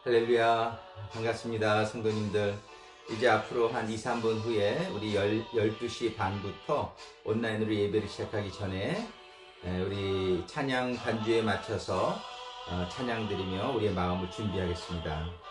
할렐루야, 반갑습니다 성도님들. 이제 앞으로 한 2, 3분 후에 우리 12시 반부터 온라인으로 예배를 시작하기 전에 우리 찬양 반주에 맞춰서 찬양 드리며 우리의 마음을 준비하겠습니다.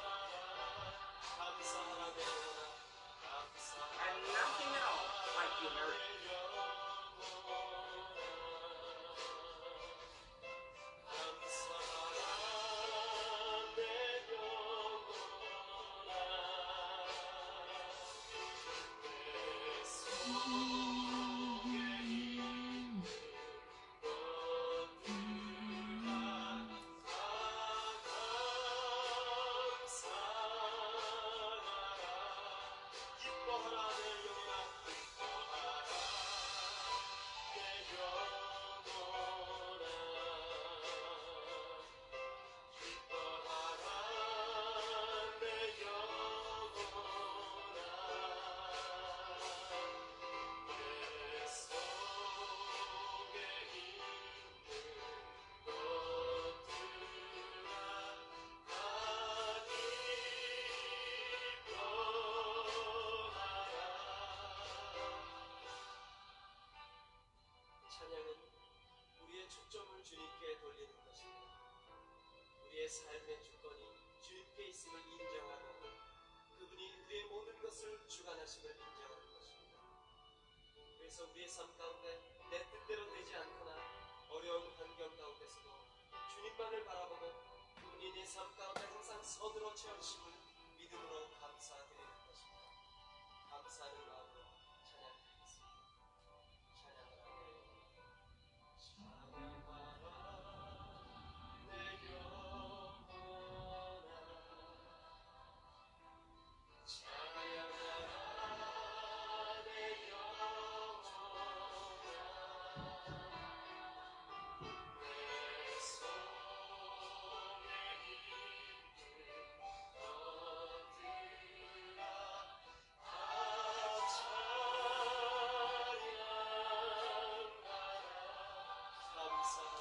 찬양은 우리의 초점을 주님께 돌리는 것입니다. 우리의 삶의 주권이 주님께 있음을 인정하고 그분이 우리의 모든 것을 주관하심을 인정하는 것입니다. 그래서 우리의 삶 가운데 내 뜻대로 되지 않거나 어려운 환경 가운데서도 주님만을 바라보고 그분이 내 삶 가운데 항상 선으로 채우심을 믿음으로 감사드리는 것입니다. 감사하는 마음으로 찬양드리겠습니다. 찬양하라 내 영혼아 찬양하라 내 영혼아 내 속에 있는 것들아 감사하네.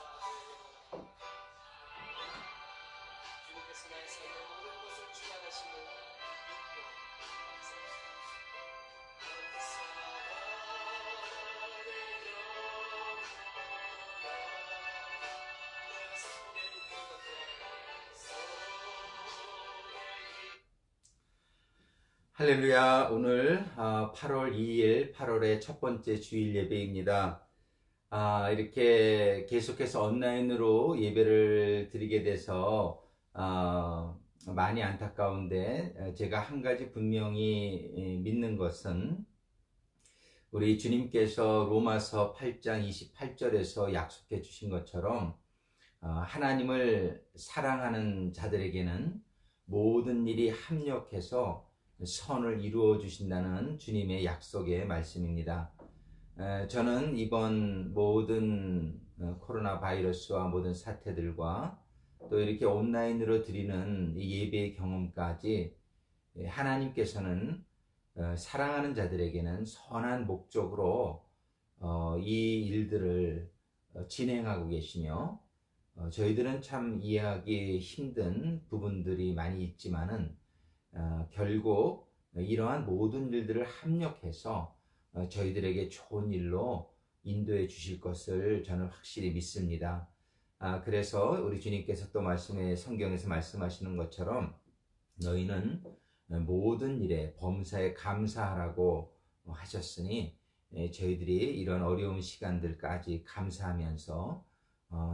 주님께서 나의 삶의 모든 것을 주관하심을 믿고 감사합니다. 내 속에 있는 할렐루야, 오늘 8월 2일, 8월의 첫 번째 주일 예배입니다. 이렇게 계속해서 온라인으로 예배를 드리게 돼서 많이 안타까운데, 제가 한 가지 분명히 믿는 것은 우리 주님께서 로마서 8장 28절에서 약속해 주신 것처럼 하나님을 사랑하는 자들에게는 모든 일이 합력해서 선을 이루어 주신다는 주님의 약속의 말씀입니다. 저는 이번 모든 코로나 바이러스와 모든 사태들과 또 이렇게 온라인으로 드리는 예배의 경험까지 하나님께서는 사랑하는 자들에게는 선한 목적으로 이 일들을 진행하고 계시며, 저희들은 참 이해하기 힘든 부분들이 많이 있지만은 결국 이러한 모든 일들을 합력해서 저희들에게 좋은 일로 인도해 주실 것을 저는 확실히 믿습니다. 그래서 우리 주님께서 또 성경에서 말씀하시는 것처럼 너희는 모든 일에 범사에 감사하라고 하셨으니, 저희들이 이런 어려운 시간들까지 감사하면서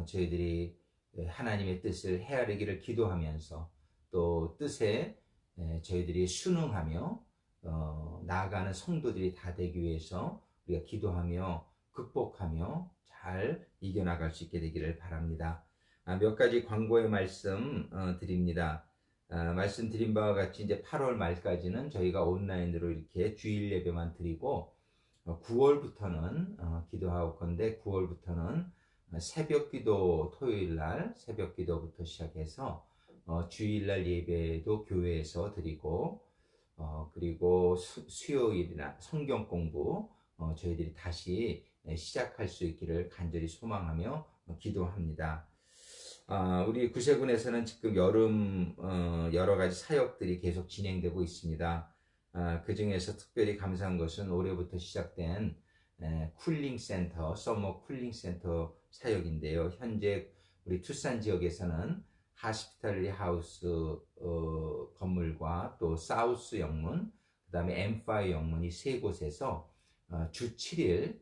저희들이 하나님의 뜻을 헤아리기를 기도하면서 또 뜻에 저희들이 순응하며 나아가는 성도들이 다 되기 위해서 우리가 기도하며 극복하며 잘 이겨나갈 수 있게 되기를 바랍니다. 몇 가지 광고의 말씀 드립니다. 말씀드린 바와 같이 이제 8월 말까지는 저희가 온라인으로 이렇게 주일 예배만 드리고 9월부터는 기도할 건데, 9월부터는 새벽 기도, 토요일 날 새벽 기도부터 시작해서 주일날 예배도 교회에서 드리고, 그리고 수요일이나 성경 공부 저희들이 다시 시작할 수 있기를 간절히 소망하며 기도합니다. 우리 구세군에서는 지금 여름 여러 가지 사역들이 계속 진행되고 있습니다. 그 중에서 특별히 감사한 것은 올해부터 시작된 쿨링 센터, 서머 쿨링 센터 사역인데요. 현재 우리 투싼 지역에서는 하스피탈리 하우스 건물과 또 사우스 영문, 그 다음에 엠파이 영문이 세 곳에서 주 7일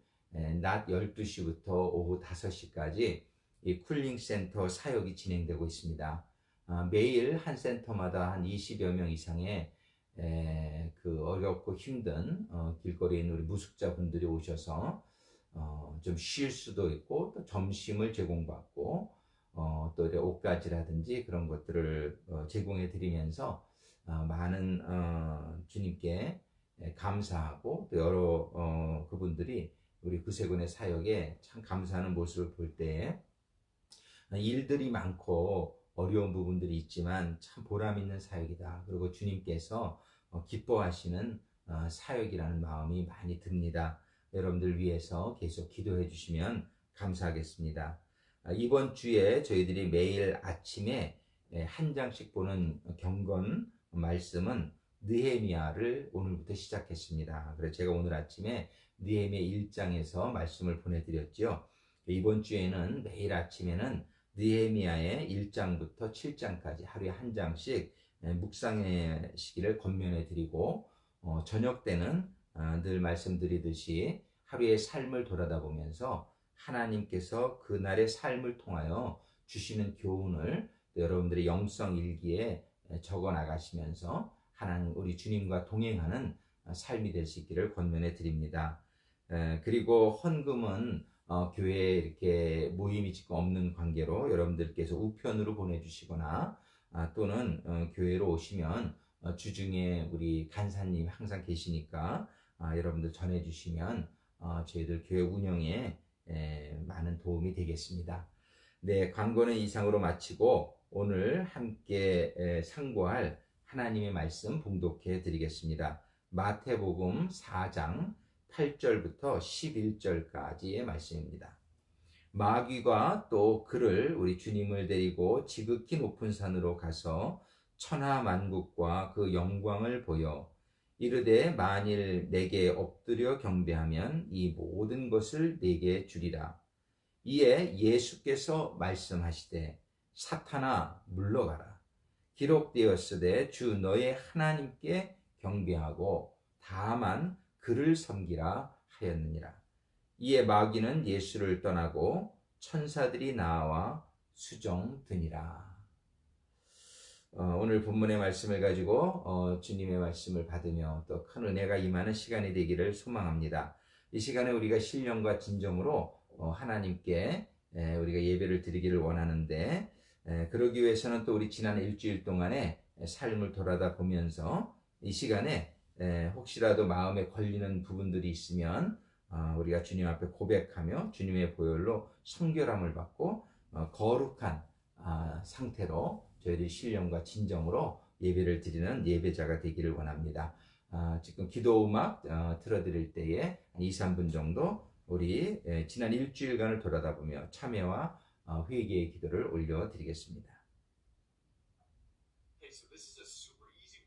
낮 12시부터 오후 5시까지 이 쿨링 센터 사역이 진행되고 있습니다. 매일 한 센터마다 한 20여 명 이상의 그 어렵고 힘든 길거리에 있는 우리 무숙자분들이 오셔서 좀 쉴 수도 있고 또 점심을 제공받고 또 옷가지라든지 그런 것들을 제공해 드리면서 많은 주님께 감사하고 또 여러 그분들이 우리 구세군의 사역에 참 감사하는 모습을 볼 때 일들이 많고 어려운 부분들이 있지만 참 보람 있는 사역이다. 그리고 주님께서 기뻐하시는 사역이라는 마음이 많이 듭니다. 여러분들 위해서 계속 기도해 주시면 감사하겠습니다. 이번 주에 저희들이 매일 아침에 한 장씩 보는 경건 말씀은 느헤미야를 오늘부터 시작했습니다. 그래서 제가 오늘 아침에 느헤미야 1장에서 말씀을 보내드렸죠. 이번 주에는 매일 아침에는 느헤미야의 1장부터 7장까지 하루에 한 장씩 묵상의 시기를 권면해 드리고 저녁 때는 늘 말씀드리듯이 하루의 삶을 돌아다보면서 하나님께서 그날의 삶을 통하여 주시는 교훈을 여러분들의 영성 일기에 적어 나가시면서 하나님 우리 주님과 동행하는 삶이 될 수 있기를 권면해 드립니다. 그리고 헌금은 교회에 이렇게 모임이 지금 없는 관계로 여러분들께서 우편으로 보내주시거나 또는 교회로 오시면 주중에 우리 간사님 항상 계시니까 여러분들 전해주시면 저희들 교회 운영에 많은 도움이 되겠습니다. 네, 광고는 이상으로 마치고 오늘 함께 상고할 하나님의 말씀 봉독해 드리겠습니다. 마태복음 4장 8절부터 11절까지의 말씀입니다. 마귀가 또 그를 우리 주님을 데리고 지극히 높은 산으로 가서 천하만국과 그 영광을 보여 이르되 만일 내게 엎드려 경배하면 이 모든 것을 내게 주리라. 이에 예수께서 말씀하시되 사탄아 물러가라. 기록되었으되 주 너의 하나님께 경배하고 다만 그를 섬기라 하였느니라. 이에 마귀는 예수를 떠나고 천사들이 나와 수종드니라. 오늘 본문의 말씀을 가지고 주님의 말씀을 받으며 또 큰 은혜가 임하는 시간이 되기를 소망합니다. 이 시간에 우리가 신령과 진정으로 하나님께 우리가 예배를 드리기를 원하는데 그러기 위해서는 또 우리 지난 일주일 동안의 삶을 돌아다 보면서 이 시간에 혹시라도 마음에 걸리는 부분들이 있으면 우리가 주님 앞에 고백하며 주님의 보혈로 성결함을 받고 거룩한 상태로 저희들이 신령과 진정으로 예배를 드리는 예배자가 되기를 원합니다. 지금 기도 음악 틀어드릴 때에 2, 3분 정도 우리 지난 일주일간을 돌아다보며 참회와 회개의 기도를 올려드리겠습니다. Okay, so this is a super easy.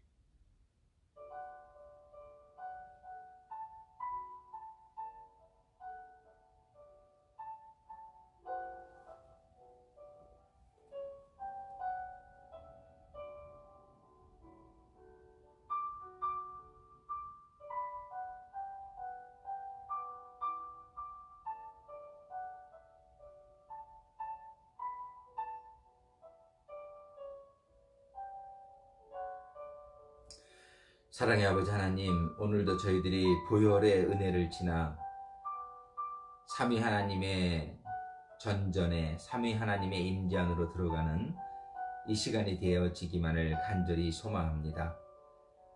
사랑의 아버지 하나님, 오늘도 저희들이 보혈의 은혜를 지나 삼위 하나님의 전전에 삼위 하나님의 임재 안으로 들어가는 이 시간이 되어지기만을 간절히 소망합니다.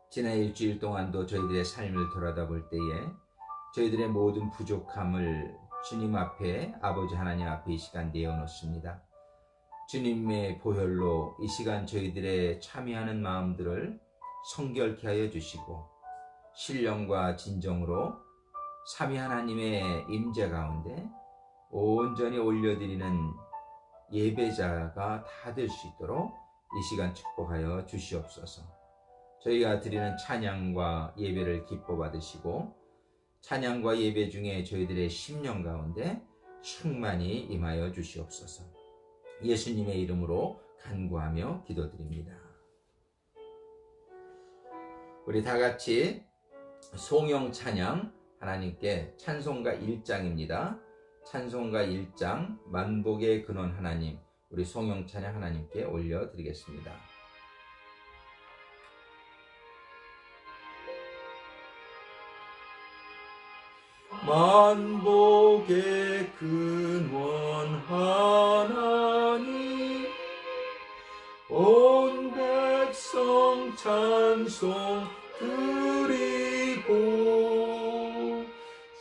지난 일주일 동안도 저희들의 삶을 돌아다볼 때에 저희들의 모든 부족함을 주님 앞에, 아버지 하나님 앞에 이 시간 내어놓습니다. 주님의 보혈로 이 시간 저희들의 참여하는 마음들을 성결케 하여 주시고 신령과 진정으로 삼위 하나님의 임재 가운데 온전히 올려드리는 예배자가 다 될 수 있도록 이 시간 축복하여 주시옵소서. 저희가 드리는 찬양과 예배를 기뻐 받으시고 찬양과 예배 중에 저희들의 심령 가운데 충만히 임하여 주시옵소서. 예수님의 이름으로 간구하며 기도드립니다. 우리 다 같이 송영 찬양 하나님께 찬송가 1장입니다. 찬송가 1장 만복의 근원 하나님, 우리 송영 찬양 하나님께 올려드리겠습니다. 만복의 근원 하나님, 온 백성 찬송 드리고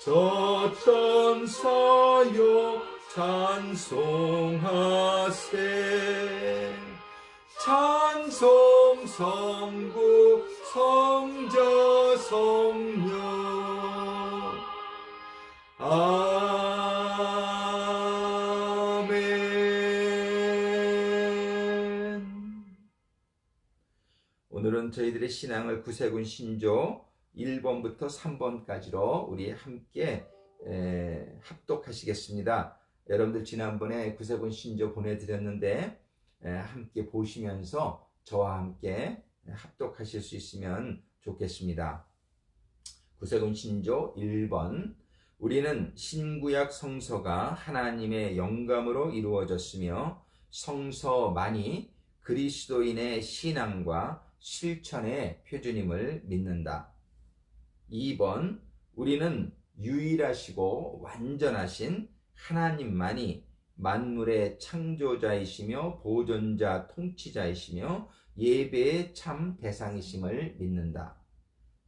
저 천사여 찬송하세. 찬송 성부 성자 성령 아멘. 오늘은 저희들의 신앙을 구세군 신조 1번부터 3번까지로 우리 함께 합독하시겠습니다. 여러분들 지난번에 구세군 신조 보내드렸는데 함께 보시면서 저와 함께 합독하실 수 있으면 좋겠습니다. 구세군 신조 1번. 우리는 신구약 성서가 하나님의 영감으로 이루어졌으며 성서만이 그리스도인의 신앙과 실천의 표준임을 믿는다. 2번. 우리는 유일하시고 완전하신 하나님만이 만물의 창조자이시며 보존자 통치자이시며 예배의 참 대상이심을 믿는다.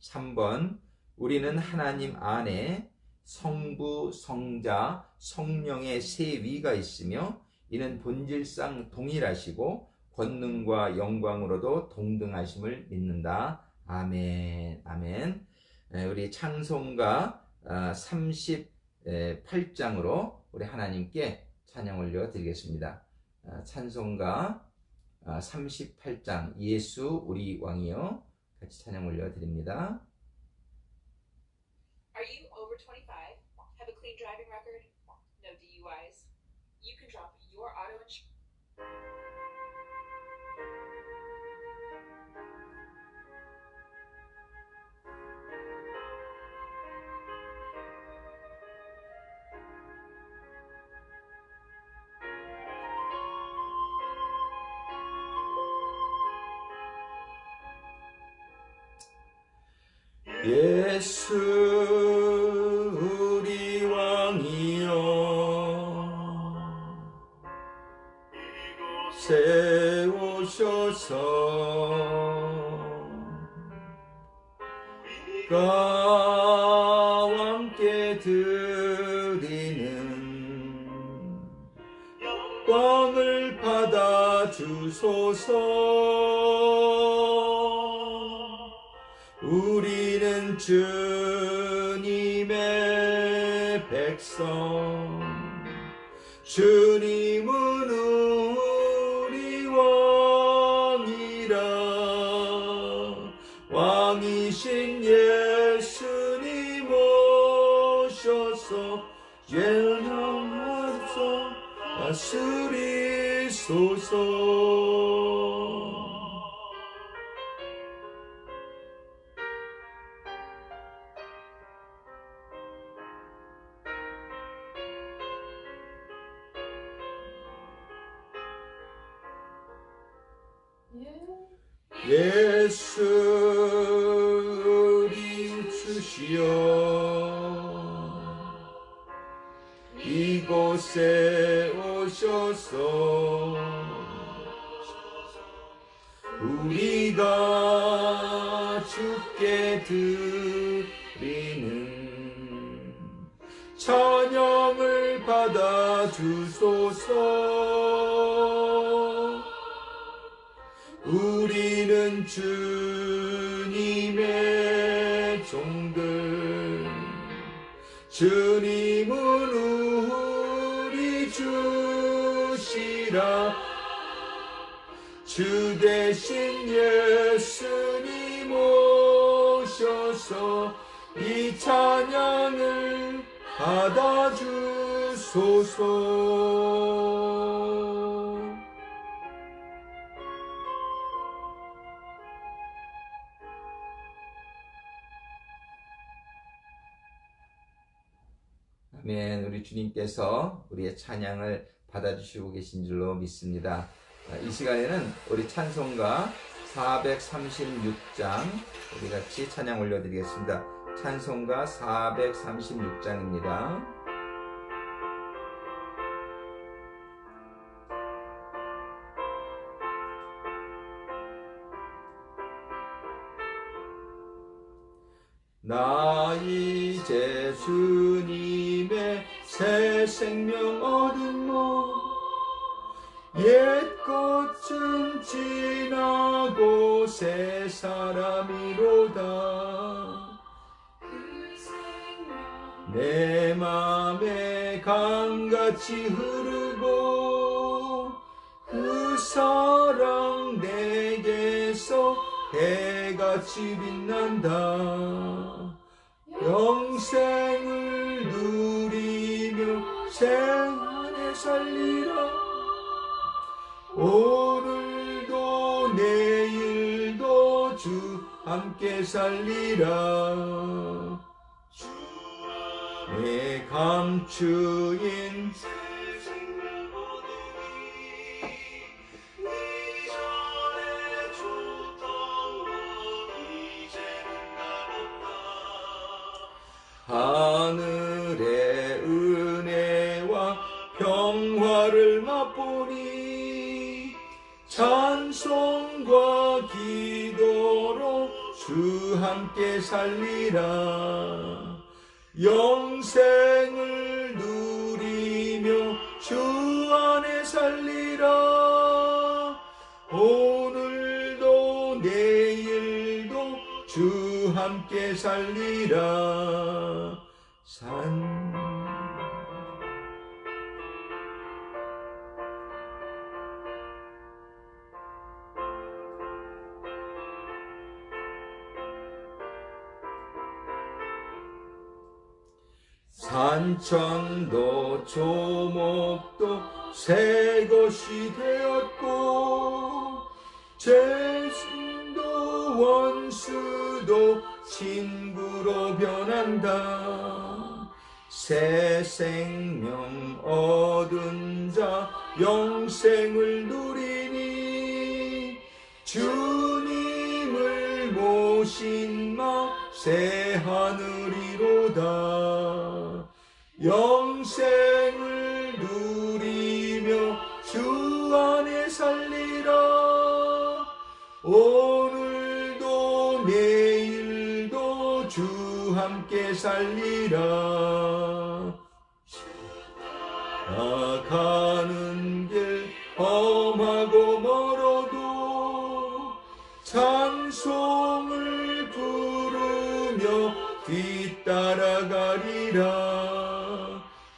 3번. 우리는 하나님 안에 성부, 성자, 성령의 세 위가 있으며 이는 본질상 동일하시고 권능과 영광으로도 동등하심을 믿는다. 아멘. 아멘. 우리 찬송가 38장으로 우리 하나님께 찬양 올려드리겠습니다. 찬송가 38장 예수 우리 왕이여 같이 찬양 올려드립니다. Are you over 25? Have a clean driving record? No DUIs? You can drop your auto insurance. 예수 우리 왕이여 이곳에 오셔서 우리가 함께 드리는 영광을 받아 주소서. 우리는 주님의 백성, 주님은 우리 왕이라. 왕이신 예수님 오셔서 예나서 다스리소서. 예수 우리 주시여 이곳에 오셔서 우리가 주께 드리는 찬양을 받아 주소서. 우리는 주님의 종들, 주님은 우리 주시 살리라. 주 대신 예수님 오셔서 이 찬양을 받아주소서. 아멘. 우리 주님께서 우리의 찬양을 받아주시고 계신 줄로 믿습니다. 이 시간에는 우리 찬송가 436장 우리 같이 찬양 올려드리겠습니다. 찬송가 436장입니다. 나 이제 주님의 새 생명 얻은 옛것쯤 지나고 새 사람이로다. 내 맘에 강같이 흐르고 그 사랑 내게서 해같이 빛난다. 영생을 누리며 생안에 살리라. 오늘도 내일도 주 함께 살리라. 내 감추인 하늘의 은혜와 평화를 맛보니 찬송과 기도로 주 함께 살리라. 영생을 누리며 주 안에 살리라. 오늘도 내일도 주 함께 살리라. 산천도 조목도 새 것이 되었고 죄인도 원수도 친구로 변한다. 새 생명 얻은 자 영생을 누리니 주님을 모신 마 새 하늘이로다. 영생을 누리며 주 안에 살리라. 오늘도 내일도 주 함께 살리라. 나가는 길 험하고 멀어도 찬송을 부르며 뒤따라가리라.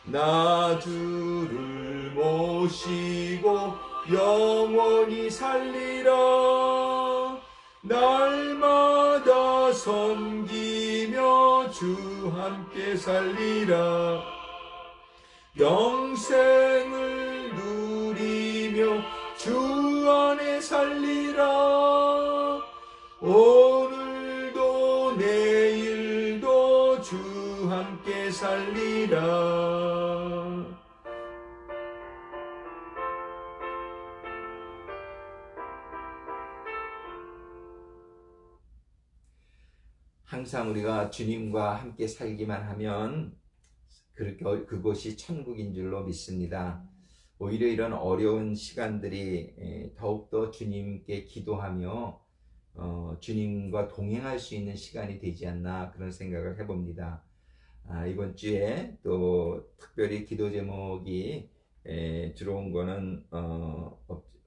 나 주를 모시고 영원히 살리라. 날마다 섬기며 주 함께 살리라. 영생을 누리며 주 안에 살리라. 오늘도 내일도 주 함께 살리라. 항상 우리가 주님과 함께 살기만 하면 그곳이 천국인 줄로 믿습니다. 오히려 이런 어려운 시간들이 더욱더 주님께 기도하며 주님과 동행할 수 있는 시간이 되지 않나 그런 생각을 해봅니다. 이번 주에 또 특별히 기도 제목이 들어온 거는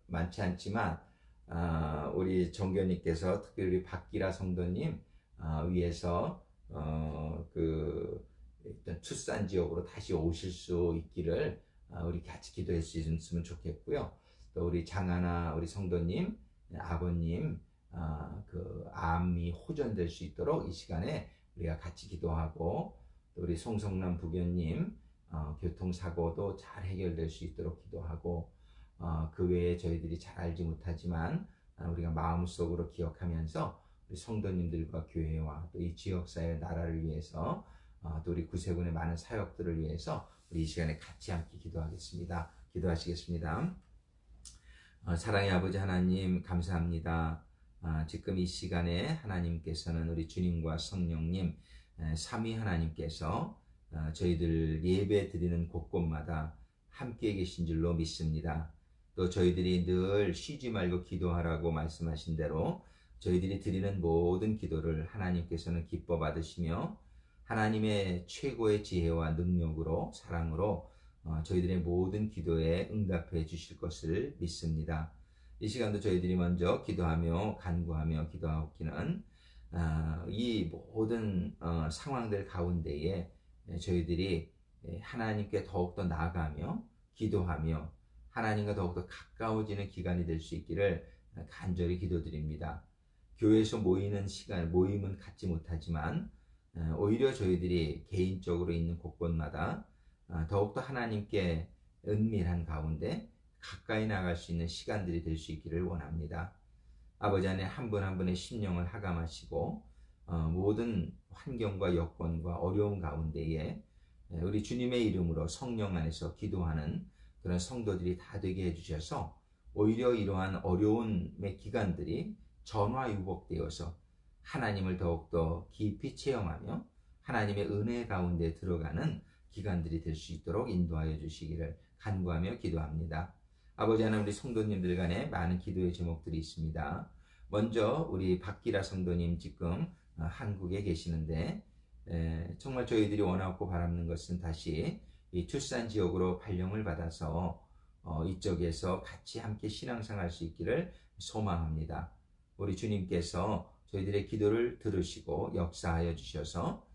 많지 않지만 우리 정교님께서 특별히 박기라 성도님 위해서 일단 출산 지역으로 다시 오실 수 있기를 우리 같이 기도할 수 있으면 좋겠고요. 또 우리 장하나 우리 성도님, 아버님 그 암이 호전될 수 있도록 이 시간에 우리가 같이 기도하고, 또 우리 송성남 부교님 교통사고도 잘 해결될 수 있도록 기도하고, 그 외에 저희들이 잘 알지 못하지만 우리가 마음속으로 기억하면서 우리 성도님들과 교회와 또 이 지역사회 나라를 위해서, 또 우리 구세군의 많은 사역들을 위해서 우리 이 시간에 같이 함께 기도하겠습니다. 기도하시겠습니다. 사랑의 아버지 하나님, 감사합니다. 지금 이 시간에 하나님께서는 우리 주님과 성령님 삼위 하나님께서 저희들 예배 드리는 곳곳마다 함께 계신 줄로 믿습니다. 또 저희들이 늘 쉬지 말고 기도하라고 말씀하신 대로 저희들이 드리는 모든 기도를 하나님께서는 기뻐 받으시며 하나님의 최고의 지혜와 능력으로, 사랑으로 저희들의 모든 기도에 응답해 주실 것을 믿습니다. 이 시간도 저희들이 먼저 기도하며 간구하며 기도하기는 이 모든 상황들 가운데에 저희들이 하나님께 더욱더 나아가며 기도하며 하나님과 더욱더 가까워지는 기간이 될 수 있기를 간절히 기도드립니다. 교회에서 모이는 시간, 모임은 갖지 못하지만 오히려 저희들이 개인적으로 있는 곳곳마다 더욱더 하나님께 은밀한 가운데 가까이 나갈 수 있는 시간들이 될 수 있기를 원합니다. 아버지 안에 한 분 한 분의 심령을 하감하시고 모든 환경과 여건과 어려움 가운데에 우리 주님의 이름으로 성령 안에서 기도하는 그런 성도들이 다 되게 해주셔서 오히려 이러한 어려움의 기간들이 전화유복되어서 하나님을 더욱더 깊이 체험하며 하나님의 은혜 가운데 들어가는 기간들이 될 수 있도록 인도하여 주시기를 간구하며 기도합니다. 아버지 하나님, 우리 성도님들 간에 많은 기도의 제목들이 있습니다. 먼저 우리 박기라 성도님 지금 한국에 계시는데 정말 저희들이 원하고 바라는 것은 다시 이 출산 지역으로 발령을 받아서 이쪽에서 같이 함께 신앙생활 할 수 있기를 소망합니다. 우리 주님께서 저희들의 기도를 들으시고 역사하여 주셔서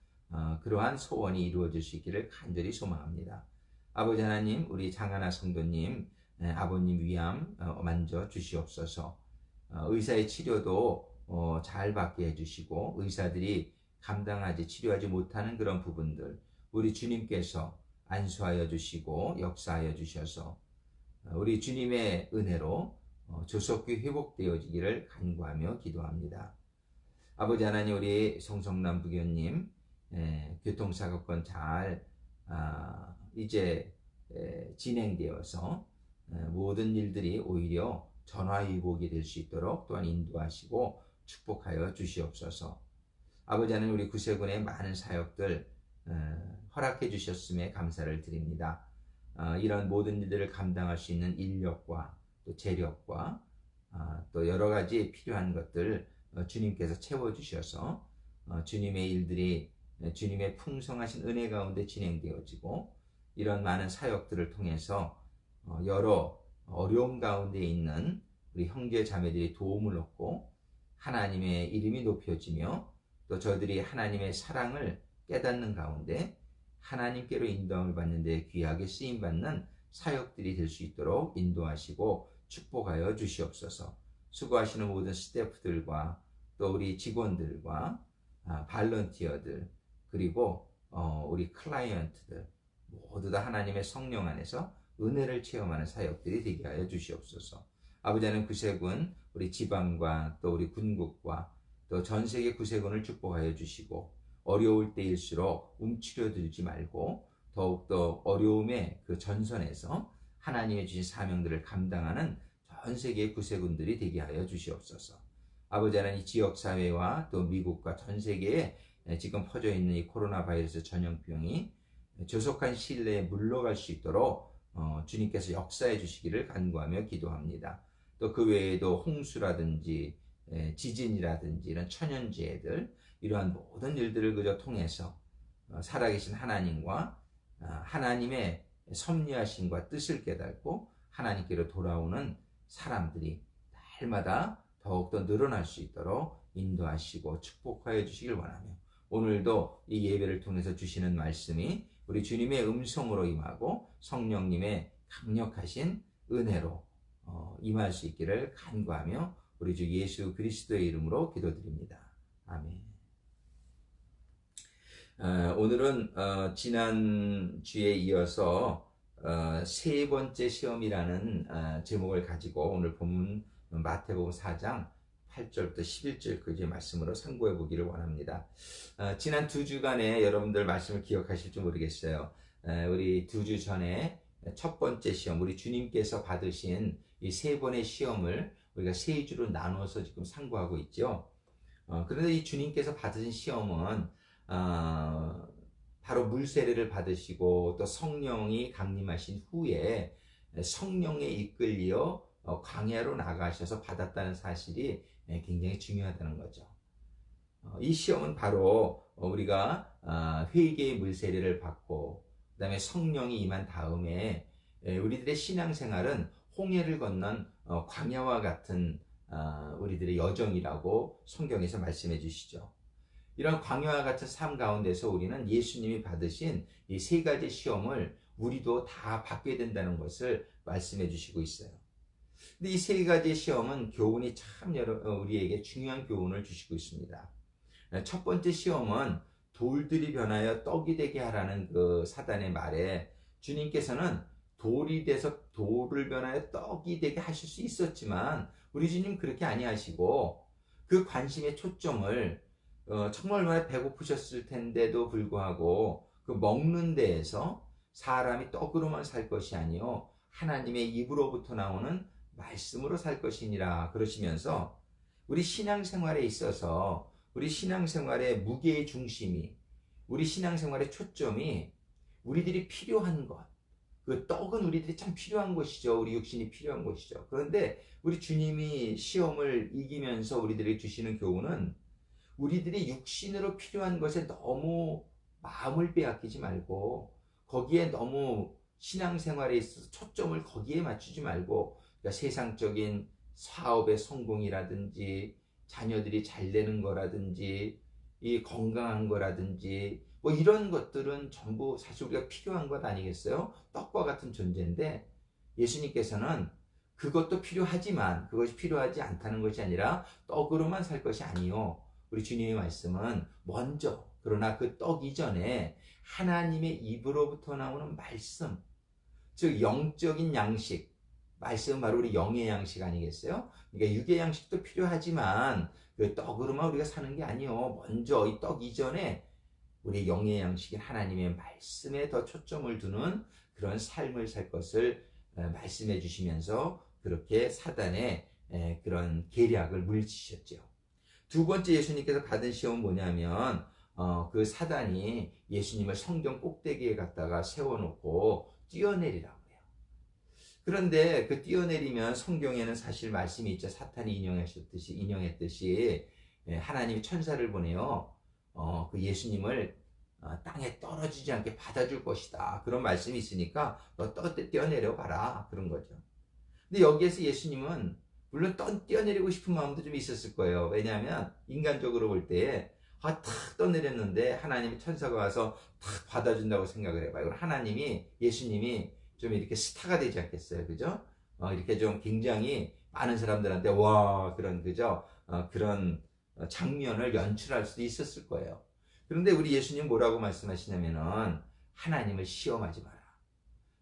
그러한 소원이 이루어질 수 있기를 간절히 소망합니다. 아버지 하나님, 우리 장하나 성도님 아버님 위암 만져 주시옵소서. 의사의 치료도 잘 받게 해주시고 의사들이 감당하지 치료하지 못하는 그런 부분들 우리 주님께서 안수하여 주시고 역사하여 주셔서 우리 주님의 은혜로 조속히 회복되어지기를 간구하며 기도합니다. 아버지 하나님, 우리 송성남 부교님 교통사고건 잘 이제 진행되어서 모든 일들이 오히려 전화위복이 될 수 있도록 또한 인도하시고 축복하여 주시옵소서. 아버지 하나님, 우리 구세군의 많은 사역들 허락해 주셨음에 감사를 드립니다. 이런 모든 일들을 감당할 수 있는 인력과 또 재력과 또 여러 가지 필요한 것들 주님께서 채워주셔서 주님의 일들이 주님의 풍성하신 은혜 가운데 진행되어지고 이런 많은 사역들을 통해서 여러 어려움 가운데 있는 우리 형제 자매들이 도움을 얻고 하나님의 이름이 높여지며 또 저들이 하나님의 사랑을 깨닫는 가운데 하나님께로 인도함을 받는 데 귀하게 쓰임받는 사역들이 될 수 있도록 인도하시고 축복하여 주시옵소서. 수고하시는 모든 스태프들과 또 우리 직원들과 발런티어들 그리고 우리 클라이언트들 모두 다 하나님의 성령 안에서 은혜를 체험하는 사역들이 되게 하여 주시옵소서. 아버지 하나님, 구세군 우리 지방과 또 우리 군국과 또 전 세계 구세군을 축복하여 주시고 어려울 때일수록 움츠려들지 말고 더욱더 어려움의 그 전선에서 하나님의 주신 사명들을 감당하는 전 세계의 구세군들이 되게 하여 주시옵소서. 아버지 하나님, 이 지역사회와 또 미국과 전 세계에 지금 퍼져 있는 이 코로나 바이러스 전염병이 조속한 시일 내에 물러갈 수 있도록 주님께서 역사해 주시기를 간구하며 기도합니다. 또 그 외에도 홍수라든지 지진이라든지 이런 천연재해들 이러한 모든 일들을 그저 통해서 살아계신 하나님과 하나님의 섭리하심과 뜻을 깨닫고 하나님께로 돌아오는 사람들이 날마다 더욱더 늘어날 수 있도록 인도하시고 축복하여 주시길 원하며 오늘도 이 예배를 통해서 주시는 말씀이 우리 주님의 음성으로 임하고 성령님의 강력하신 은혜로 임할 수 있기를 간구하며 우리 주 예수 그리스도의 이름으로 기도드립니다. 아멘. 오늘은 지난 주에 이어서 세 번째 시험이라는 제목을 가지고 오늘 본문 마태복음 4장 8절부터 11절까지 말씀으로 상고해 보기를 원합니다. 지난 두 주간에 여러분들 말씀을 기억하실지 모르겠어요. 우리 두 주 전에 첫 번째 시험, 우리 주님께서 받으신 이 세 번의 시험을 우리가 세 주로 나눠서 지금 상고하고 있죠. 그런데 이 주님께서 받으신 시험은 바로 물세례를 받으시고 또 성령이 강림하신 후에 성령에 이끌려 광야로 나가셔서 받았다는 사실이 굉장히 중요하다는 거죠. 이 시험은 바로 우리가 회개의 물세례를 받고 그 다음에 성령이 임한 다음에 우리들의 신앙생활은 홍해를 건넌 광야와 같은 우리들의 여정이라고 성경에서 말씀해 주시죠. 이런 광야와 같은 삶 가운데서 우리는 예수님이 받으신 이 세 가지 시험을 우리도 다 받게 된다는 것을 말씀해 주시고 있어요. 근데 이 세 가지 시험은 교훈이 참 우리에게 중요한 교훈을 주시고 있습니다. 첫 번째 시험은 돌들이 변하여 떡이 되게 하라는 그 사단의 말에 주님께서는 돌이 돼서 돌을 변하여 떡이 되게 하실 수 있었지만 우리 주님 그렇게 아니하시고 그 관심의 초점을 정말 얼마나 배고프셨을 텐데도 불구하고 그 먹는 데에서 사람이 떡으로만 살 것이 아니요 하나님의 입으로부터 나오는 말씀으로 살 것이니라 그러시면서 우리 신앙생활에 있어서 우리 신앙생활의 무게의 중심이 우리 신앙생활의 초점이 우리들이 필요한 것, 그 떡은 우리들이 참 필요한 것이죠. 우리 육신이 필요한 것이죠. 그런데 우리 주님이 시험을 이기면서 우리들에게 주시는 교훈은 우리들이 육신으로 필요한 것에 너무 마음을 빼앗기지 말고 거기에 너무 신앙생활에 있어서 초점을 거기에 맞추지 말고 그러니까 세상적인 사업의 성공이라든지 자녀들이 잘 되는 거라든지 이 건강한 거라든지 뭐 이런 것들은 전부 사실 우리가 필요한 것 아니겠어요? 떡과 같은 존재인데 예수님께서는 그것도 필요하지만 그것이 필요하지 않다는 것이 아니라 떡으로만 살 것이 아니요 우리 주님의 말씀은 먼저 그러나 그 떡 이전에 하나님의 입으로부터 나오는 말씀 즉 영적인 양식 말씀은 바로 우리 영의 양식 아니겠어요? 그러니까 육의 양식도 필요하지만 그 떡으로만 우리가 사는 게 아니요 먼저 이 떡 이전에 우리 영의 양식인 하나님의 말씀에 더 초점을 두는 그런 삶을 살 것을 말씀해 주시면서 그렇게 사단의 그런 계략을 물리치셨죠. 두 번째 예수님께서 받은 시험은 뭐냐면 그 사단이 예수님을 성경 꼭대기에 갖다가 세워놓고 뛰어내리라고 해요. 그런데 그 뛰어내리면 성경에는 사실 말씀이 있죠. 사탄이 인용했듯이 하나님이 천사를 보내요. 그 예수님을 땅에 떨어지지 않게 받아줄 것이다. 그런 말씀이 있으니까 너 뛰어내려 봐라. 그런 거죠. 근데 여기에서 예수님은 물론 뛰어내리고 싶은 마음도 좀 있었을 거예요. 왜냐하면 인간적으로 볼 때에 탁 떠내렸는데 하나님이 천사가 와서 탁 받아준다고 생각을 해봐요. 하나님이 예수님이 좀 이렇게 스타가 되지 않겠어요, 그죠? 이렇게 좀 굉장히 많은 사람들한테 와 그런 그죠? 그런 장면을 연출할 수도 있었을 거예요. 그런데 우리 예수님 뭐라고 말씀하시냐면은 하나님을 시험하지 마라.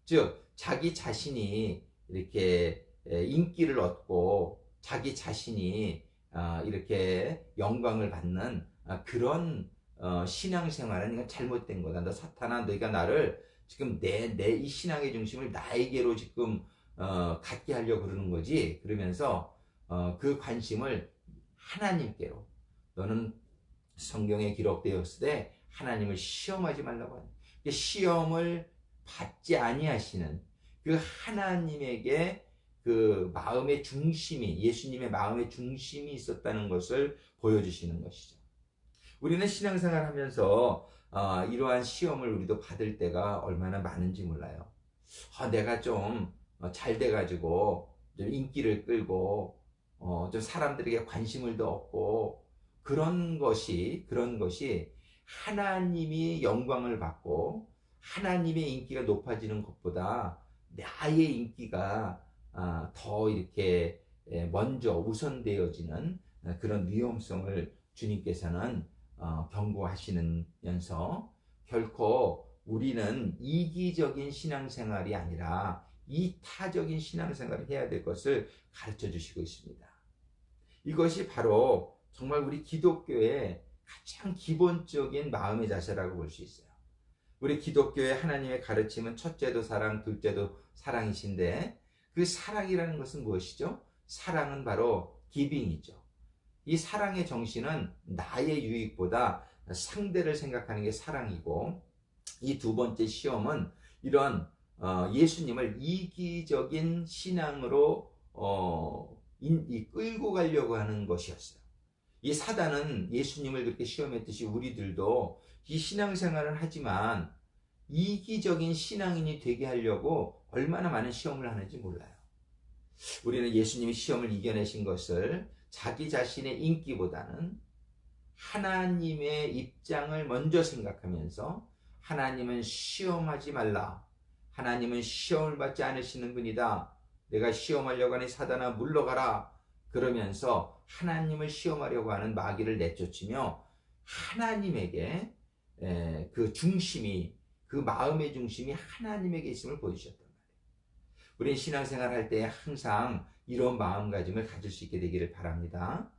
즉 자기 자신이 이렇게 인기를 얻고 자기 자신이 이렇게 영광을 받는 그런 신앙생활은 이건 잘못된 거다. 너 사탄아, 너희가 나를 지금 내 이 신앙의 중심을 나에게로 지금 갖게 하려고 그러는 거지. 그러면서 그 관심을 하나님께로 너는 성경에 기록되었을 때 하나님을 시험하지 말라고 하는 시험을 받지 아니하시는 그 하나님에게 그 마음의 중심이 예수님의 마음의 중심이 있었다는 것을 보여주시는 것이죠. 우리는 신앙생활 하면서 이러한 시험을 우리도 받을 때가 얼마나 많은지 몰라요. 내가 좀 잘 돼가지고 좀 인기를 끌고 좀 사람들에게 관심을 더 얻고 그런 것이 하나님이 영광을 받고 하나님의 인기가 높아지는 것보다 나의 인기가 더 이렇게 먼저 우선되어지는 그런 위험성을 주님께서는 경고하시면서 결코 우리는 이기적인 신앙생활이 아니라 이타적인 신앙생활을 해야 될 것을 가르쳐 주시고 있습니다. 이것이 바로 정말 우리 기독교의 가장 기본적인 마음의 자세라고 볼 수 있어요. 우리 기독교의 하나님의 가르침은 첫째도 사랑, 둘째도 사랑이신데 그 사랑이라는 것은 무엇이죠? 사랑은 바로 기빙이죠. 이 사랑의 정신은 나의 유익보다 상대를 생각하는 게 사랑이고, 이 두 번째 시험은 이런 예수님을 이기적인 신앙으로 끌고 가려고 하는 것이었어요. 이 사단은 예수님을 그렇게 시험했듯이 우리들도 이 신앙생활을 하지만 이기적인 신앙인이 되게 하려고 얼마나 많은 시험을 하는지 몰라요. 우리는 예수님이 시험을 이겨내신 것을 자기 자신의 인기보다는 하나님의 입장을 먼저 생각하면서 하나님은 시험하지 말라. 하나님은 시험을 받지 않으시는 분이다. 내가 시험하려고 하니 사단아 물러가라. 그러면서 하나님을 시험하려고 하는 마귀를 내쫓으며 하나님에게 그 중심이, 그 마음의 중심이 하나님에게 있음을 보여주셨단 말이에요. 우리는 신앙생활 할 때 항상 이런 마음가짐을 가질 수 있게 되기를 바랍니다.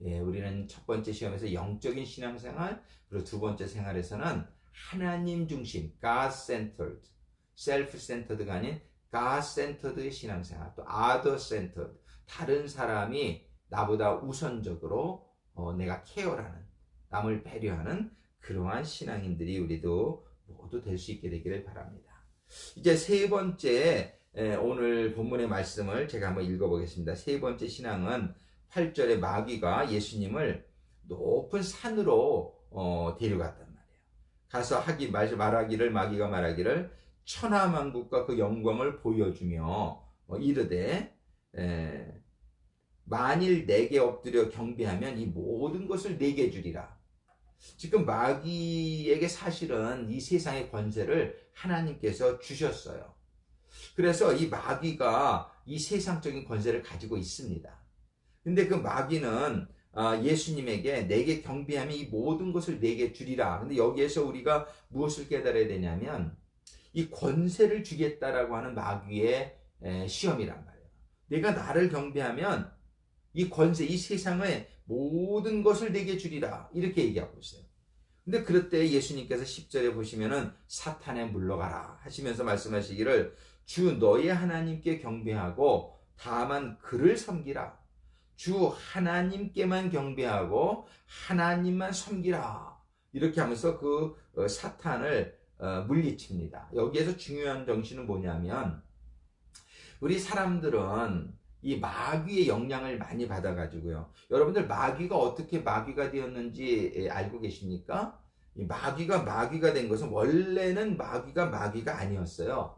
우리는 첫 번째 시험에서 영적인 신앙생활, 그리고 두 번째 생활에서는 하나님 중심, God-centered, self-centered가 아닌 God-centered의 신앙생활, 또 other-centered, 다른 사람이 나보다 우선적으로 내가 케어하는, 남을 배려하는 그러한 신앙인들이 우리도 모두 될 수 있게 되기를 바랍니다. 이제 세 번째 오늘 본문의 말씀을 제가 한번 읽어보겠습니다. 세 번째 신앙은 8절에 마귀가 예수님을 높은 산으로 데려갔단 말이에요. 가서 말하기를 마귀가 말하기를 천하만국과 그 영광을 보여주며 이르되 만일 내게 엎드려 경배하면 이 모든 것을 내게 주리라. 지금 마귀에게 사실은 이 세상의 권세를 하나님께서 주셨어요. 그래서 이 마귀가 이 세상적인 권세를 가지고 있습니다. 근데 그 마귀는 예수님에게 내게 경배하면 이 모든 것을 내게 주리라. 근데 여기에서 우리가 무엇을 깨달아야 되냐면 이 권세를 주겠다라고 하는 마귀의 시험이란 말이에요. 내가 나를 경배하면 이 권세, 이 세상의 모든 것을 내게 주리라. 이렇게 얘기하고 있어요. 근데 그럴 때 예수님께서 10절에 보시면은 사탄에 물러가라 하시면서 말씀하시기를 주 너의 하나님께 경배하고 다만 그를 섬기라. 주 하나님께만 경배하고 하나님만 섬기라. 이렇게 하면서 그 사탄을 물리칩니다. 여기에서 중요한 정신은 뭐냐면 우리 사람들은 이 마귀의 영향을 많이 받아가지고요. 여러분들 마귀가 어떻게 마귀가 되었는지 알고 계십니까? 이 마귀가 된 것은 원래는 마귀가 아니었어요.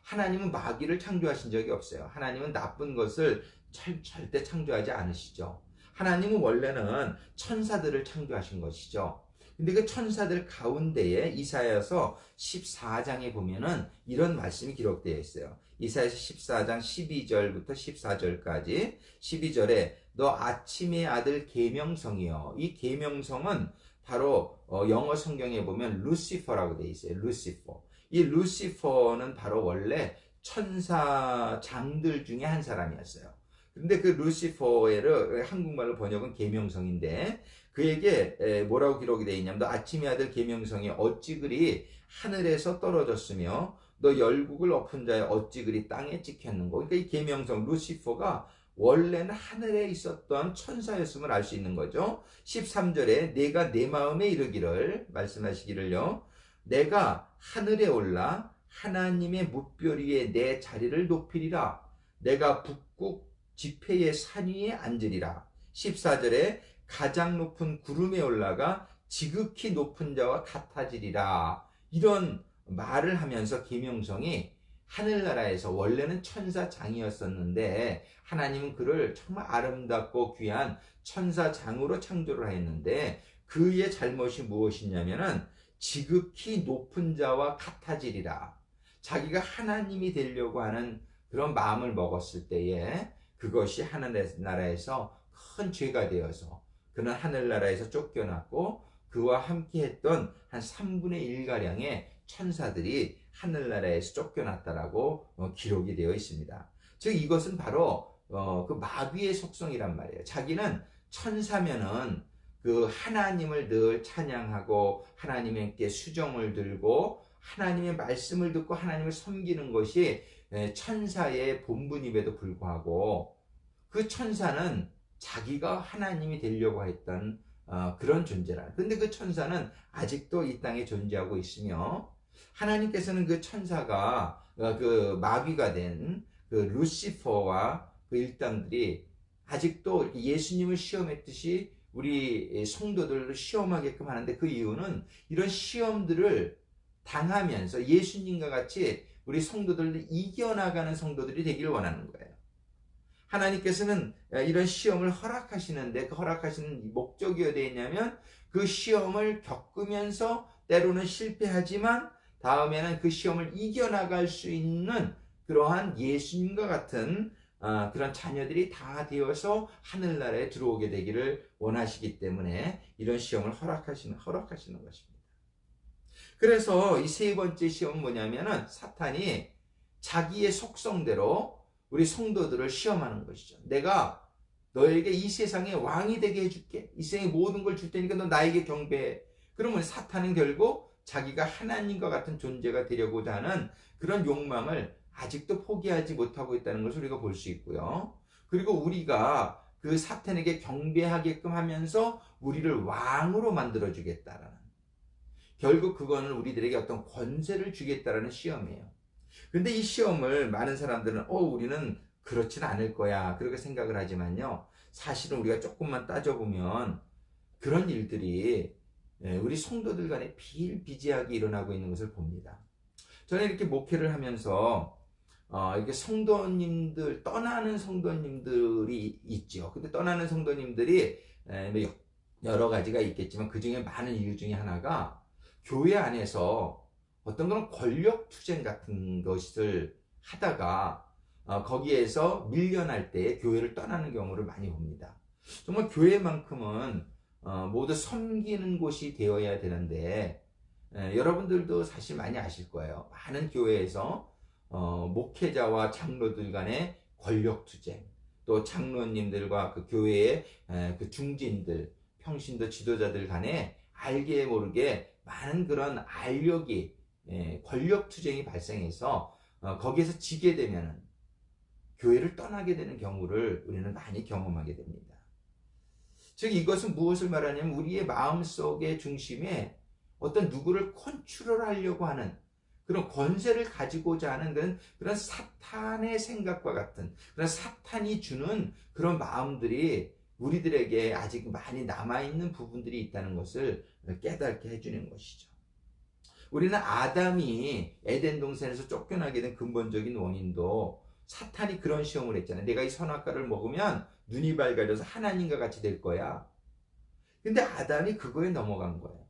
하나님은 마귀를 창조하신 적이 없어요. 하나님은 나쁜 것을 절대 창조하지 않으시죠. 하나님은 원래는 천사들을 창조하신 것이죠. 근데 그 천사들 가운데에 이사야서 14장에 보면은 이런 말씀이 기록되어 있어요. 이사야서 14장 12절부터 14절까지 12절에 너 아침의 아들 계명성이여. 이 계명성은 바로 영어 성경에 보면 루시퍼라고 되어 있어요. 루시퍼. 이 루시퍼는 바로 원래 천사장들 중에 한 사람이었어요. 근데 그 루시퍼를 한국말로 번역은 계명성인데 그에게 뭐라고 기록이 되어 있냐면 너 아침의 아들 계명성이 어찌 그리 하늘에서 떨어졌으며 너 열국을 엎은 자여 어찌 그리 땅에 찍혔는고. 그러니까 이 계명성 루시퍼가 원래는 하늘에 있었던 천사였음을 알 수 있는 거죠. 13절에 내가 내 마음에 이르기를 말씀하시기를요 내가 하늘에 올라 하나님의 뭇별 위에 내 자리를 높이리라. 내가 북극 지폐의 산 위에 앉으리라. 14절에 가장 높은 구름에 올라가 지극히 높은 자와 같아지리라. 이런 말을 하면서 계명성이 하늘나라에서 원래는 천사장이었었는데 하나님은 그를 정말 아름답고 귀한 천사장으로 창조를 했는데 그의 잘못이 무엇이냐면은 지극히 높은 자와 같아지리라. 자기가 하나님이 되려고 하는 그런 마음을 먹었을 때에 그것이 하늘나라에서 큰 죄가 되어서 그는 하늘나라에서 쫓겨났고 그와 함께 했던 한 3분의 1가량의 천사들이 하늘나라에서 쫓겨났다라고 기록이 되어 있습니다. 즉 이것은 바로 그 마귀의 속성이란 말이에요. 자기는 천사면은 그 하나님을 늘 찬양하고 하나님께 수정을 들고 하나님의 말씀을 듣고 하나님을 섬기는 것이 천사의 본분임에도 불구하고 그 천사는 자기가 하나님이 되려고 했던 그런 존재라. 그런데 그 천사는 아직도 이 땅에 존재하고 있으며 하나님께서는 그 천사가 그 마귀가 된 그 루시퍼와 그 일당들이 아직도 예수님을 시험했듯이 우리 성도들을 시험하게끔 하는데 그 이유는 이런 시험들을 당하면서 예수님과 같이 우리 성도들을 이겨나가는 성도들이 되기를 원하는 거예요. 하나님께서는 이런 시험을 허락하시는데 그 허락하시는 목적이 어디에 있냐면 그 시험을 겪으면서 때로는 실패하지만 다음에는 그 시험을 이겨나갈 수 있는 그러한 예수님과 같은 그런 자녀들이 다 되어서 하늘나라에 들어오게 되기를 원하시기 때문에 이런 시험을 허락하시는 것입니다. 그래서 이 세 번째 시험은 뭐냐면은 사탄이 자기의 속성대로 우리 성도들을 시험하는 것이죠. 내가 너에게 이 세상의 왕이 되게 해줄게. 이 세상의 모든 걸 줄 테니까 너 나에게 경배해. 그러면 사탄은 결국 자기가 하나님과 같은 존재가 되려고자 하는 그런 욕망을 아직도 포기하지 못하고 있다는 것을 우리가 볼 수 있고요. 그리고 우리가 그 사탄에게 경배하게끔 하면서 우리를 왕으로 만들어주겠다라는, 결국 그거는 우리들에게 어떤 권세를 주겠다라는 시험이에요. 근데 이 시험을 많은 사람들은 우리는 그렇진 않을 거야 그렇게 생각을 하지만요, 사실은 우리가 조금만 따져보면 그런 일들이 우리 성도들 간에 비일비재하게 일어나고 있는 것을 봅니다. 저는 이렇게 목회를 하면서 이렇게 성도님들, 떠나는 성도님들이 있죠. 근데 떠나는 성도님들이 여러 가지가 있겠지만 그 중에 많은 이유 중에 하나가 교회 안에서 어떤 그런 권력 투쟁 같은 것을 하다가 거기에서 밀려날 때 교회를 떠나는 경우를 많이 봅니다. 정말 교회만큼은 모두 섬기는 곳이 되어야 되는데 여러분들도 사실 많이 아실 거예요. 많은 교회에서 목회자와 장로들 간의 권력 투쟁, 또 장로님들과 그 교회의 그 중진들, 평신도 지도자들 간에 알게 모르게 많은 그런 알력이, 권력 투쟁이 발생해서 거기에서 지게 되면은 교회를 떠나게 되는 경우를 우리는 많이 경험하게 됩니다. 즉 이것은 무엇을 말하냐면 우리의 마음속의 중심에 어떤 누구를 컨트롤하려고 하는 그런 권세를 가지고자 하는 그런 사탄의 생각과 같은, 그런 사탄이 주는 그런 마음들이 우리들에게 아직 많이 남아있는 부분들이 있다는 것을 깨닫게 해주는 것이죠. 우리는 아담이 에덴 동산에서 쫓겨나게 된 근본적인 원인도 사탄이 그런 시험을 했잖아요. 내가 이 선악과를 먹으면 눈이 밝아져서 하나님과 같이 될 거야. 근데 아담이 그거에 넘어간 거예요.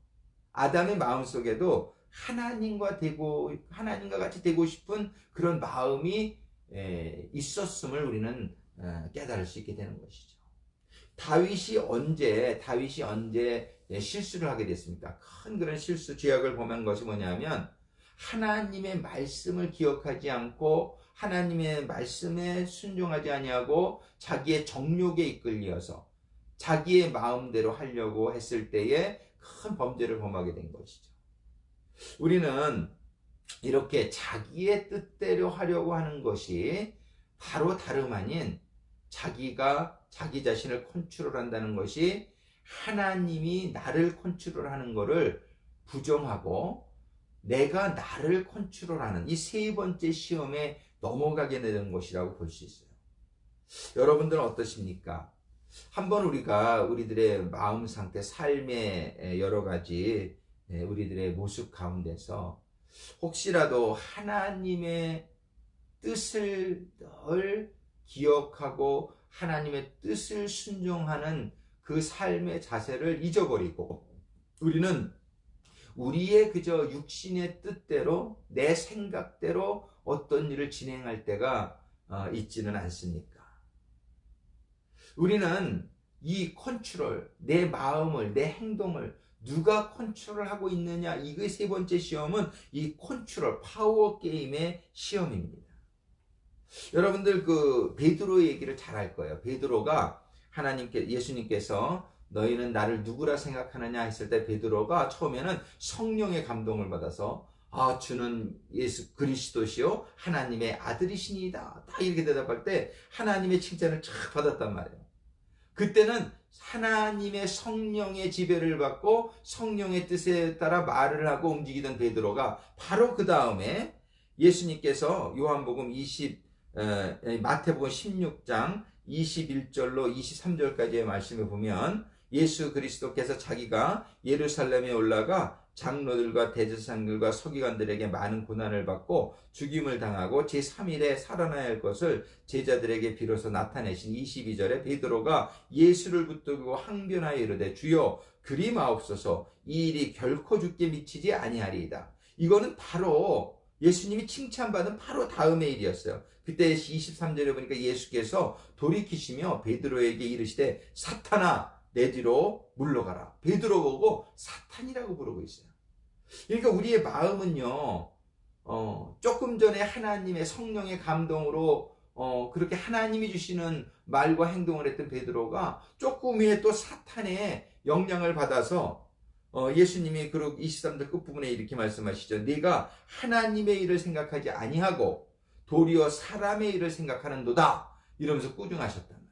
아담의 마음속에도 하나님과 같이 되고 싶은 그런 마음이 있었음을 우리는 깨달을 수 있게 되는 것이죠. 다윗이 언제 실수를 하게 됐습니까? 큰 그런 실수, 죄악을 범한 것이 뭐냐면 하나님의 말씀을 기억하지 않고 하나님의 말씀에 순종하지 아니하고 자기의 정욕에 이끌려서 자기의 마음대로 하려고 했을 때에 큰 범죄를 범하게 된 것이죠. 우리는 이렇게 자기의 뜻대로 하려고 하는 것이 바로 다름 아닌 자기가 자기 자신을 컨트롤한다는 것이 하나님이 나를 컨트롤하는 것을 부정하고 내가 나를 컨트롤하는 이 세 번째 시험에 넘어가게 되는 것이라고 볼 수 있어요. 여러분들은 어떠십니까? 한번 우리가 우리들의 마음 상태, 삶의 여러 가지 우리들의 모습 가운데서 혹시라도 하나님의 뜻을 늘 기억하고 하나님의 뜻을 순종하는 그 삶의 자세를 잊어버리고 우리는 우리의 그저 육신의 뜻대로 내 생각대로 어떤 일을 진행할 때가 있지는 않습니까? 우리는 이 컨트롤, 내 마음을, 내 행동을 누가 컨트롤 하고 있느냐, 이게 세 번째 시험은 이 컨트롤, 파워 게임의 시험입니다. 여러분들 그 베드로 얘기를 잘 알 거예요. 베드로가 예수님께서 너희는 나를 누구라 생각하느냐 했을 때 베드로가 처음에는 성령의 감동을 받아서 주는 예수 그리스도시요 하나님의 아들이시니이다 딱 이렇게 대답할 때 하나님의 칭찬을 쫙 받았단 말이에요. 그때는 하나님의 성령의 지배를 받고 성령의 뜻에 따라 말을 하고 움직이던 베드로가 바로 그 다음에 예수님께서 마태복음 16장 21절로 23절까지의 말씀을 보면 예수 그리스도께서 자기가 예루살렘에 올라가 장로들과 대제사장들과 서기관들에게 많은 고난을 받고 죽임을 당하고 제3일에 살아나야 할 것을 제자들에게 비로소 나타내신 22절에 베드로가 예수를 붙들고 항변하여 이르되 주여 그리 마옵소서 이 일이 결코 죽게 미치지 아니하리이다. 이거는 바로 예수님이 칭찬받은 바로 다음의 일이었어요. 그때 23절에 보니까 예수께서 돌이키시며 베드로에게 이르시되 사탄아 내 뒤로 물러가라. 베드로 보고 사탄이라고 부르고 있어요. 그러니까 우리의 마음은요, 조금 전에 하나님의 성령의 감동으로 그렇게 하나님이 주시는 말과 행동을 했던 베드로가 조금 후에 또 사탄의 영향을 받아서 예수님이 그 23절 끝부분에 이렇게 말씀하시죠. 네가 하나님의 일을 생각하지 아니하고 도리어 사람의 일을 생각하는도다. 이러면서 꾸중하셨단 말이에요.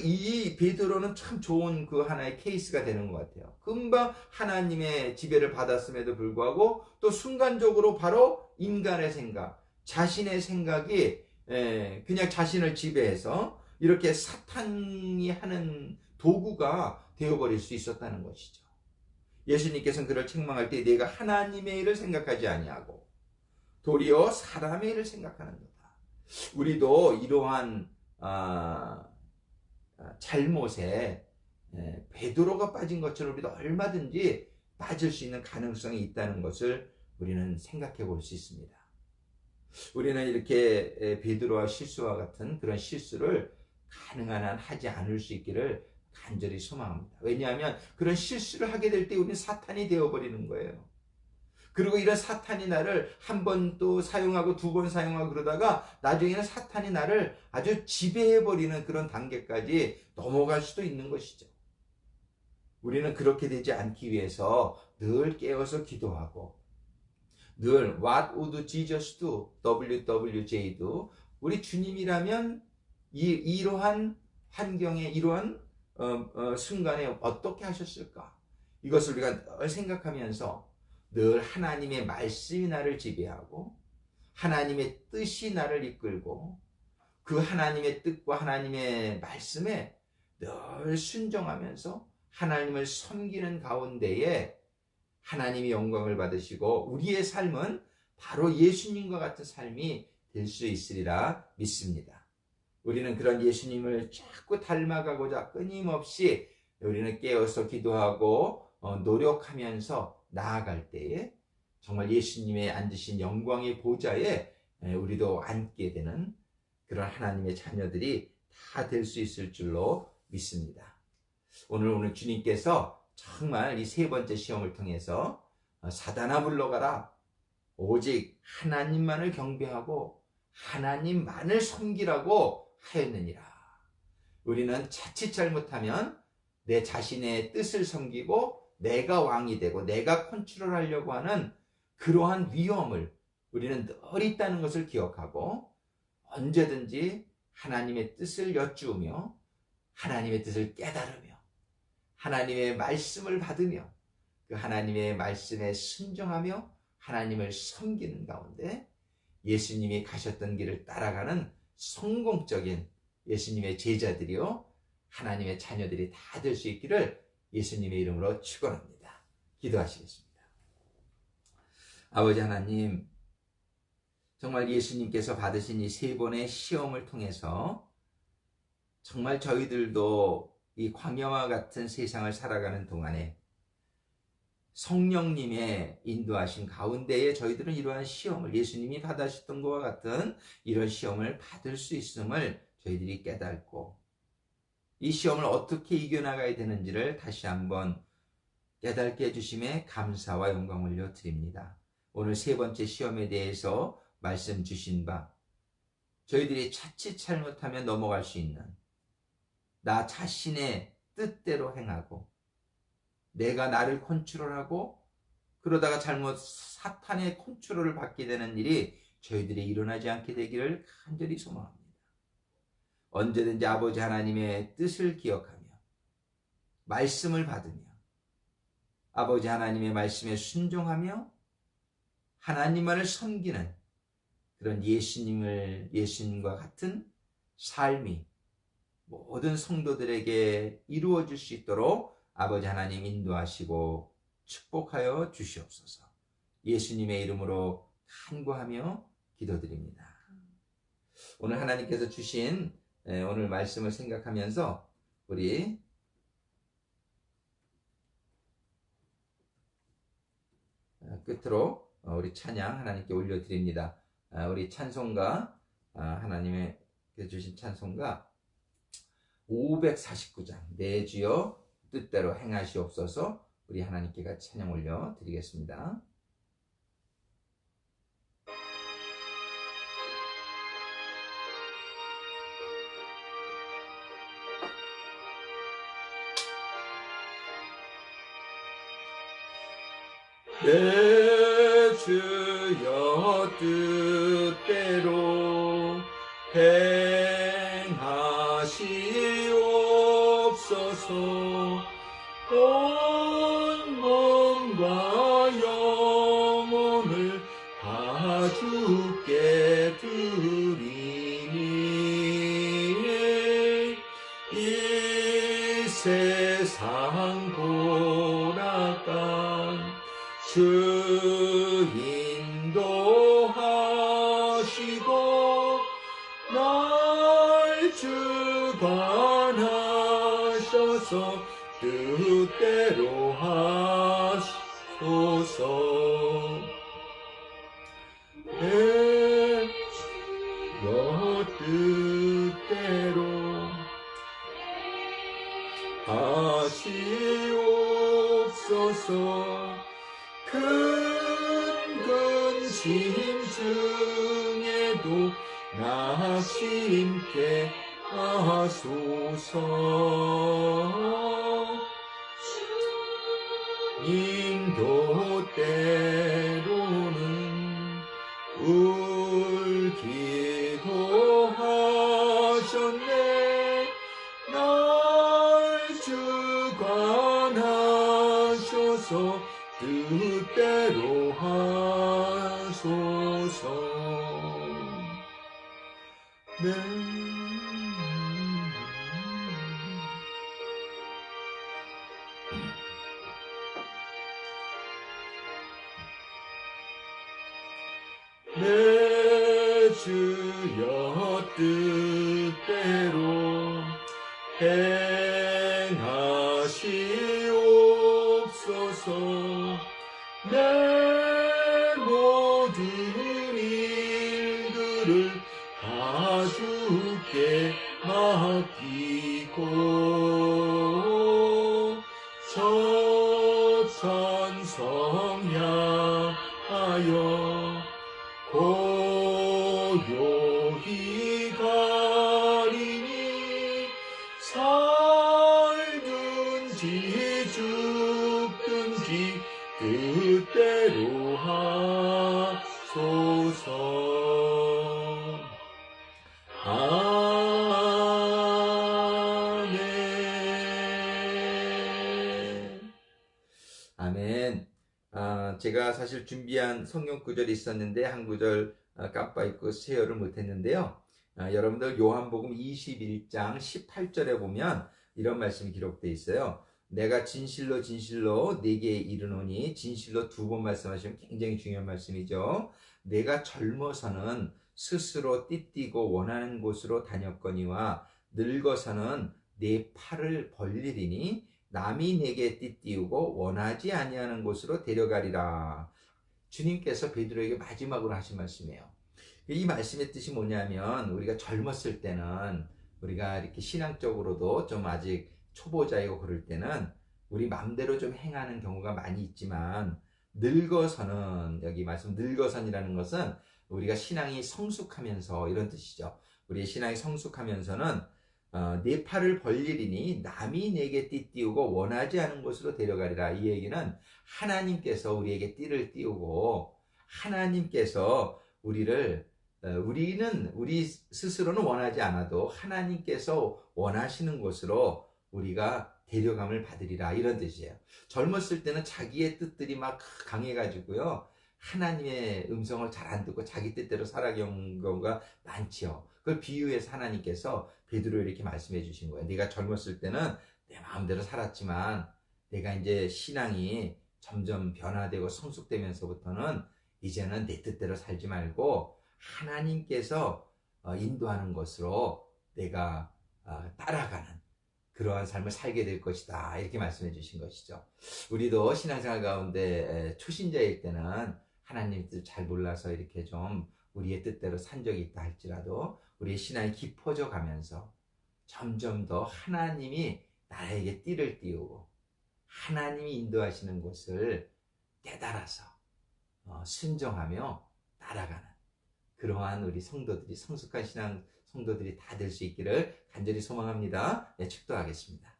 이 베드로는 참 좋은 그 하나의 케이스가 되는 것 같아요. 금방 하나님의 지배를 받았음에도 불구하고 또 순간적으로 바로 인간의 생각, 자신의 생각이 그냥 자신을 지배해서 이렇게 사탄이 하는 도구가 되어버릴 수 있었다는 것이죠. 예수님께서는 그를 책망할 때 내가 하나님의 일을 생각하지 아니하고 도리어 사람의 일을 생각하는도다. 우리도 이러한 잘못에 베드로가 빠진 것처럼 우리도 얼마든지 빠질 수 있는 가능성이 있다는 것을 우리는 생각해 볼 수 있습니다. 우리는 이렇게 베드로와 실수와 같은 그런 실수를 가능한 한 하지 않을 수 있기를 간절히 소망합니다. 왜냐하면 그런 실수를 하게 될 때 우리는 사탄이 되어버리는 거예요. 그리고 이런 사탄이 나를 한 번 또 사용하고 두 번 사용하고 그러다가 나중에는 사탄이 나를 아주 지배해버리는 그런 단계까지 넘어갈 수도 있는 것이죠. 우리는 그렇게 되지 않기 위해서 늘 깨어서 기도하고 늘 What would Jesus do? WWJ do? 우리 주님이라면 이러한 환경에 이러한 순간에 어떻게 하셨을까? 이것을 우리가 늘 생각하면서 늘 하나님의 말씀이 나를 지배하고 하나님의 뜻이 나를 이끌고 그 하나님의 뜻과 하나님의 말씀에 늘 순종하면서 하나님을 섬기는 가운데에 하나님이 영광을 받으시고 우리의 삶은 바로 예수님과 같은 삶이 될 수 있으리라 믿습니다. 우리는 그런 예수님을 자꾸 닮아가고자 끊임없이 우리는 깨어서 기도하고 노력하면서 나아갈 때에 정말 예수님의 앉으신 영광의 보좌에 우리도 앉게 되는 그런 하나님의 자녀들이 다 될 수 있을 줄로 믿습니다. 오늘 주님께서 정말 이 세 번째 시험을 통해서 사단아 물러가라. 오직 하나님만을 경배하고 하나님만을 섬기라고 하였느니라. 우리는 자칫 잘못하면 내 자신의 뜻을 섬기고 내가 왕이 되고 내가 컨트롤하려고 하는 그러한 위험을 우리는 늘 있다는 것을 기억하고 언제든지 하나님의 뜻을 여쭈으며 하나님의 뜻을 깨달으며 하나님의 말씀을 받으며 그 하나님의 말씀에 순종하며 하나님을 섬기는 가운데 예수님이 가셨던 길을 따라가는 성공적인 예수님의 제자들이요 하나님의 자녀들이 다 될 수 있기를 예수님의 이름으로 축원합니다. 기도하시겠습니다. 아버지 하나님, 정말 예수님께서 받으신 이 세 번의 시험을 통해서 정말 저희들도 이 광야와 같은 세상을 살아가는 동안에 성령님의 인도하신 가운데에 저희들은 이러한 시험을 예수님이 받으셨던 것과 같은 이런 시험을 받을 수 있음을 저희들이 깨닫고 이 시험을 어떻게 이겨나가야 되는지를 다시 한번 깨닫게 해주심에 감사와 영광을 올려드립니다. 오늘 세 번째 시험에 대해서 말씀 주신 바 저희들이 자칫 잘못하면 넘어갈 수 있는 나 자신의 뜻대로 행하고 내가 나를 컨트롤하고 그러다가 잘못 사탄의 컨트롤을 받게 되는 일이 저희들이 일어나지 않게 되기를 간절히 소망합니다. 언제든지 아버지 하나님의 뜻을 기억하며 말씀을 받으며 아버지 하나님의 말씀에 순종하며 하나님만을 섬기는 그런 예수님과 같은 삶이 모든 성도들에게 이루어질 수 있도록 아버지 하나님 인도하시고 축복하여 주시옵소서. 예수님의 이름으로 간구하며 기도드립니다. 오늘 하나님께서 주신 오늘 말씀을 생각하면서 우리 끝으로 우리 찬양 하나님께 올려드립니다. 우리 찬송가 하나님의 주신 찬송가 549장 내 주여 뜻대로 행하시옵소서. 우리 하나님께 같이 찬양 올려드리겠습니다. 내 주여 뜻대로 행하시옵소서. 온 몸과 영혼을 다 주께 드리니 이 세상 고락간 주 인도하시고 날 주관하셔서 뜻대로 하소서. 내 뜻대로 하시옵소서. 근심 중에도 낙심케 하소서. 인도때로는 울기도 하셨네. 날 주관하셔서 뜻대로 하소서. 내 주여 뜻대로 행하시옵소서. 내 모든 일들을 다 주께 맡기고 저천성향하여 고요히 가리니 살든지 죽든지 뜻대로 하소서. 아멘. 아멘. 제가 사실 준비한 성경 구절이 있었는데 한 구절 깜빡 잊고 세열을 못했는데요. 여러분들 요한복음 21장 18절에 보면 이런 말씀이 기록되어 있어요. 내가 진실로 진실로 네게 이르노니, 진실로 두 번 말씀하시면 굉장히 중요한 말씀이죠. 내가 젊어서는 스스로 띠띠고 원하는 곳으로 다녔거니와 늙어서는 내 팔을 벌리리니 남이 내게 띠띠우고 원하지 아니하는 곳으로 데려가리라. 주님께서 베드로에게 마지막으로 하신 말씀이에요. 이 말씀의 뜻이 뭐냐면, 우리가 젊었을 때는, 우리가 이렇게 신앙적으로도 좀 아직 초보자이고 그럴 때는 우리 맘대로 좀 행하는 경우가 많이 있지만, 늙어서는, 여기 말씀 늙어선이라는 것은 우리가 신앙이 성숙하면서 이런 뜻이죠. 우리의 신앙이 성숙하면서는 네 팔을 벌리리니 남이 내게 띠띠우고 원하지 않은 곳으로 데려가리라. 이 얘기는 하나님께서 우리에게 띠를 띠우고, 하나님께서 우리는 우리 스스로는 원하지 않아도 하나님께서 원하시는 곳으로 우리가 데려감을 받으리라, 이런 뜻이에요. 젊었을 때는 자기의 뜻들이 막 강해가지고요, 하나님의 음성을 잘 안 듣고 자기 뜻대로 살아가는 경우가 많지요. 그걸 비유해서 하나님께서 베드로에게 이렇게 말씀해 주신 거예요. 네가 젊었을 때는 내 마음대로 살았지만, 내가 이제 신앙이 점점 변화되고 성숙되면서부터는 이제는 내 뜻대로 살지 말고 하나님께서 인도하는 것으로 내가 따라가는 그러한 삶을 살게 될 것이다, 이렇게 말씀해 주신 것이죠. 우리도 신앙생활 가운데 초신자일 때는 하나님 뜻을 잘 몰라서 이렇게 좀 우리의 뜻대로 산 적이 있다 할지라도, 우리의 신앙이 깊어져 가면서 점점 더 하나님이 나에게 띠를 띄우고 하나님이 인도하시는 곳을 깨달아서 순종하며 따라가는 그러한 우리 성도들이, 성숙한 신앙 성도들이 다 될 수 있기를 간절히 소망합니다. 네, 축도하겠습니다.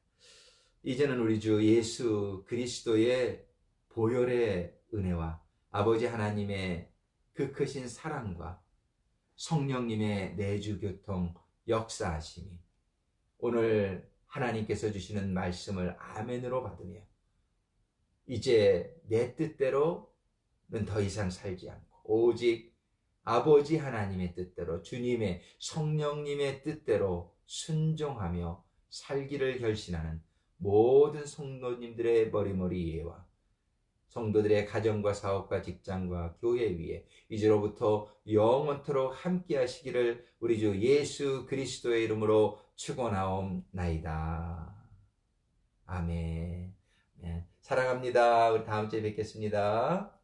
이제는 우리 주 예수 그리스도의 보혈의 은혜와 아버지 하나님의 그 크신 사랑과 성령님의 내주 교통 역사하심이 오늘 하나님께서 주시는 말씀을 아멘으로 받으며, 이제 내 뜻대로는 더 이상 살지 않고 오직 아버지 하나님의 뜻대로, 주님의 성령님의 뜻대로 순종하며 살기를 결심하는 모든 성도님들의 머리머리 예와 성도들의 가정과 사업과 직장과 교회 위에 이제로부터 영원토록 함께 하시기를 우리 주 예수 그리스도의 이름으로 축원하옵나이다. 아멘. 네, 사랑합니다. 우리 다음 주에 뵙겠습니다.